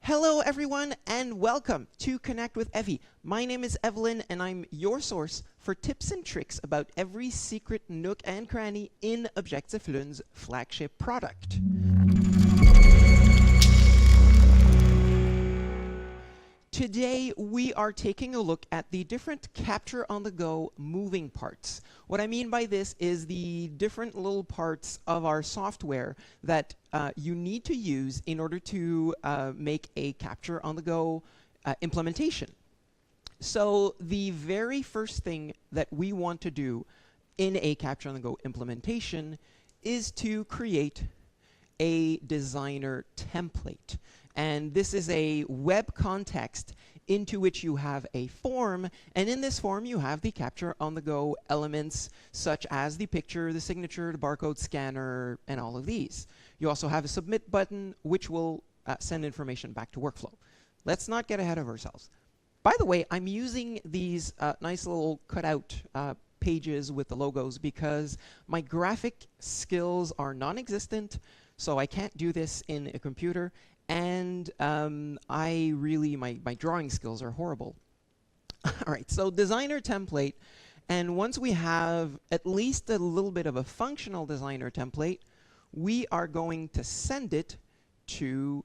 Hello everyone and welcome to Connect with Evie. My name is Evelyn and I'm your source for tips and tricks about every secret nook and cranny in Objectif Lune's flagship product. Today we are taking a look at the different Capture OnTheGo moving parts. What I mean by this is the different little parts of our software that you need to use in order to make a Capture OnTheGo implementation. So the very first thing that we want to do in a Capture OnTheGo implementation is to create a designer template. And this is a web context into which you have a form, and in this form you have the Capture OnTheGo elements such as the picture, the signature, the barcode scanner, and all of these. You also have a submit button which will send information back to workflow. Let's not get ahead of ourselves. By the way, I'm using these nice little cutout pages with the logos because my graphic skills are non-existent, so I can't do this in a computer. And my drawing skills are horrible. All right, so designer template. And once we have at least a little bit of a functional designer template, we are going to send it to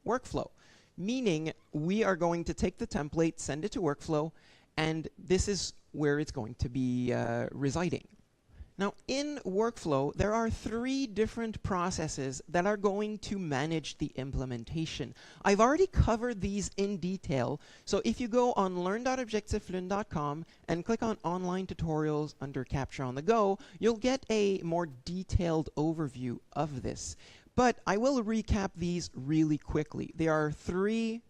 workflow. Meaning we are going to take the template, send it to workflow, and this is where it's going to be residing. Now, in workflow, there are 3 different processes that are going to manage the implementation. I've already covered these in detail, so if you go on learn.objectiflune.com and click on online tutorials under Capture OnTheGo, you'll get a more detailed overview of this. But I will recap these really quickly. There are 3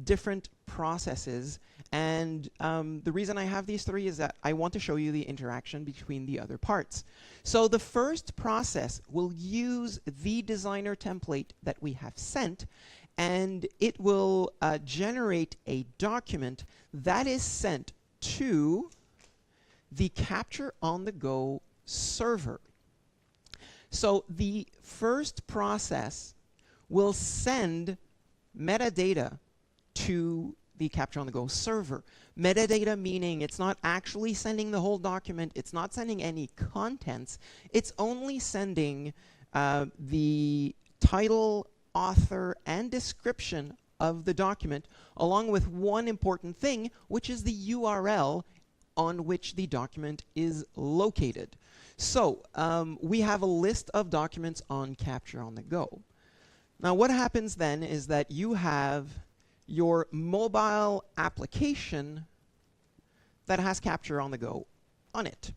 different processes, and the reason I have these 3 is that I want to show you the interaction between the other parts. So the first process will use the designer template that we have sent, and it will generate a document that is sent to the Capture OnTheGo server. So the first process will send metadata to the Capture OnTheGo server. Metadata meaning it's not actually sending the whole document, it's not sending any contents, it's only sending the title, author, and description of the document, along with one important thing, which is the URL on which the document is located. So we have a list of documents on Capture OnTheGo. Now what happens then is that you have your mobile application that has Capture OnTheGo on it.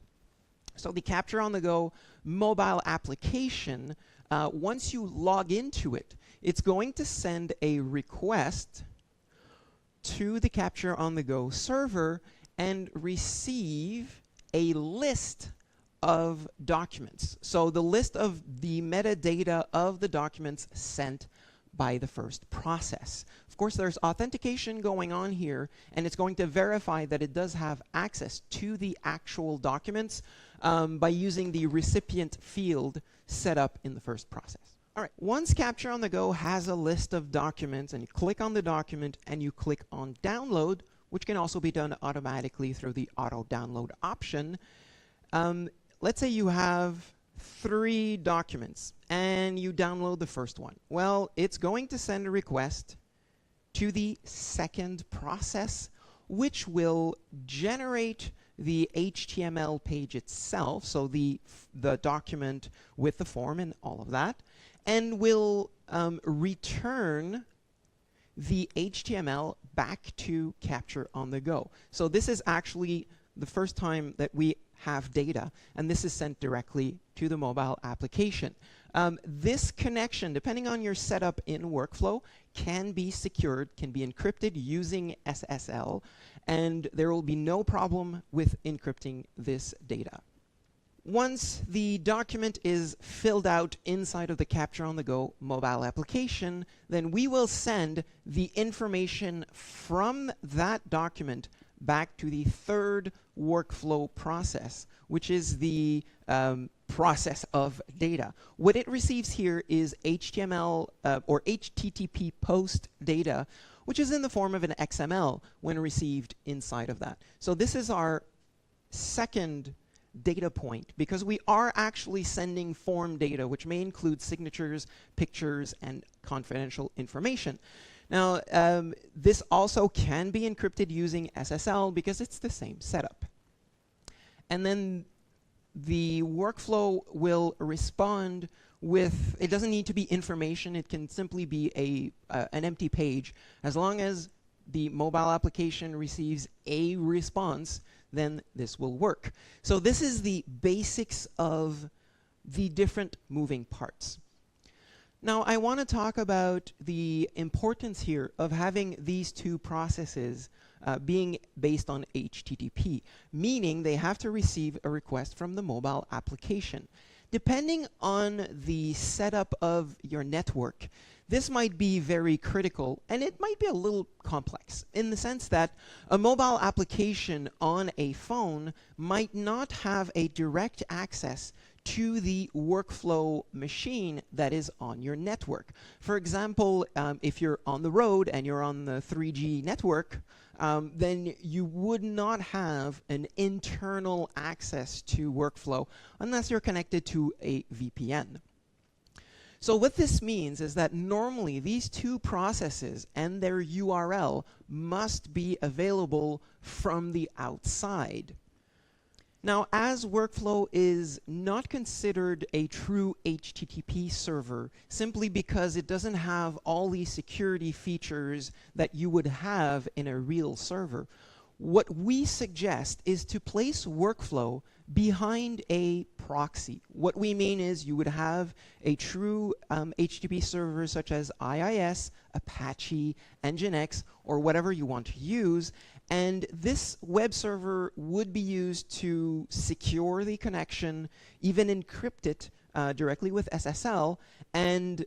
So the Capture OnTheGo mobile application, once you log into it, it's going to send a request to the Capture OnTheGo server and receive a list of documents. So the list of the metadata of the documents sent by the first process. Of course, there's authentication going on here, and it's going to verify that it does have access to the actual documents by using the recipient field set up in the first process. All right, once Capture OnTheGo has a list of documents, and you click on the document and you click on download, which can also be done automatically through the auto download option. Let's say you have 3 documents and you download the first one. Well, it's going to send a request to the second process, which will generate the HTML page itself, so the document with the form and all of that, and will return the HTML back to Capture OnTheGo. So this is actually the first time that we have data, and this is sent directly to the mobile application. This connection, depending on your setup in workflow, can be secured, can be encrypted using SSL, and there will be no problem with encrypting this data. Once the document is filled out inside of the Capture OnTheGo mobile application, then we will send the information from that document back to the third workflow process, which is the process of data. What it receives here is HTML or HTTP post data, which is in the form of an XML when received inside of that. So this is our second data point, because we are actually sending form data, which may include signatures, pictures, and confidential information. Now, this also can be encrypted using SSL because it's the same setup. And then the workflow will respond with, it doesn't need to be information, it can simply be an empty page. As long as the mobile application receives a response, then this will work. So this is the basics of the different moving parts. Now, I want to talk about the importance here of having these two processes being based on HTTP, meaning they have to receive a request from the mobile application. Depending on the setup of your network, this might be very critical, and it might be a little complex in the sense that a mobile application on a phone might not have a direct access to the workflow machine that is on your network. For example, if you're on the road and you're on the 3G network, then you would not have an internal access to workflow unless you're connected to a VPN. So what this means is that normally these two processes and their URL must be available from the outside. Now, as workflow is not considered a true HTTP server simply because it doesn't have all the security features that you would have in a real server, what we suggest is to place workflow behind a proxy. What we mean is you would have a true HTTP server such as IIS, Apache, Nginx, or whatever you want to use, and this web server would be used to secure the connection, even encrypt it directly with SSL, and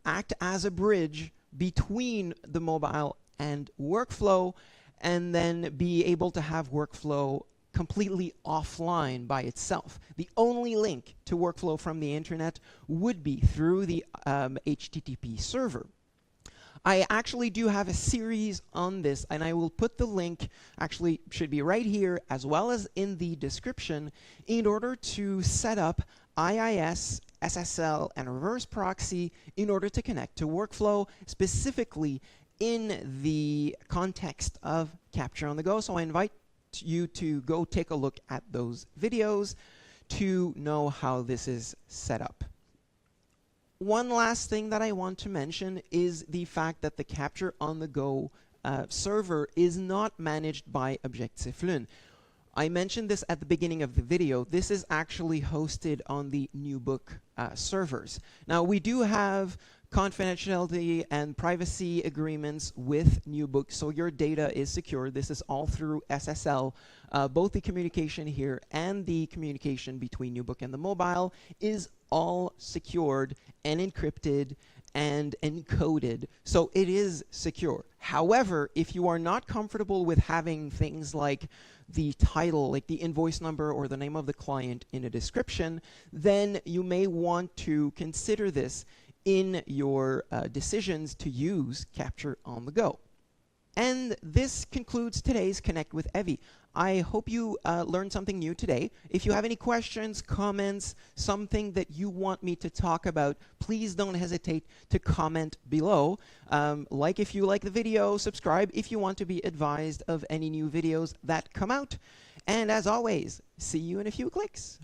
act as a bridge between the mobile and workflow, and then be able to have workflow completely offline by itself. The only link to workflow from the internet would be through the HTTP server. I actually do have a series on this, and I will put the link, actually should be right here, as well as in the description, in order to set up IIS, SSL, and reverse proxy in order to connect to workflow, specifically in the context of Capture on the Go. So I invite you to go take a look at those videos to know how this is set up. One last thing that I want to mention is the fact that the Capture on the Go server is not managed by Objectif Lune. I mentioned this at the beginning of the video. This is actually hosted on the NewBook servers. Now, we do have confidentiality and privacy agreements with NewBook, so your data is secure. This is all through SSL. Both the communication here and the communication between NewBook and the mobile is all secured and encrypted and encoded, so it is secure. However, if you are not comfortable with having things like the title, like the invoice number or the name of the client in a description, then you may want to consider this in your decisions to use Capture on the Go. And this concludes today's Connect with Evie. I hope you learned something new today. If you have any questions, comments, something that you want me to talk about, please don't hesitate to comment below. Like if you like the video, subscribe if you want to be advised of any new videos that come out. And as always, see you in a few clicks.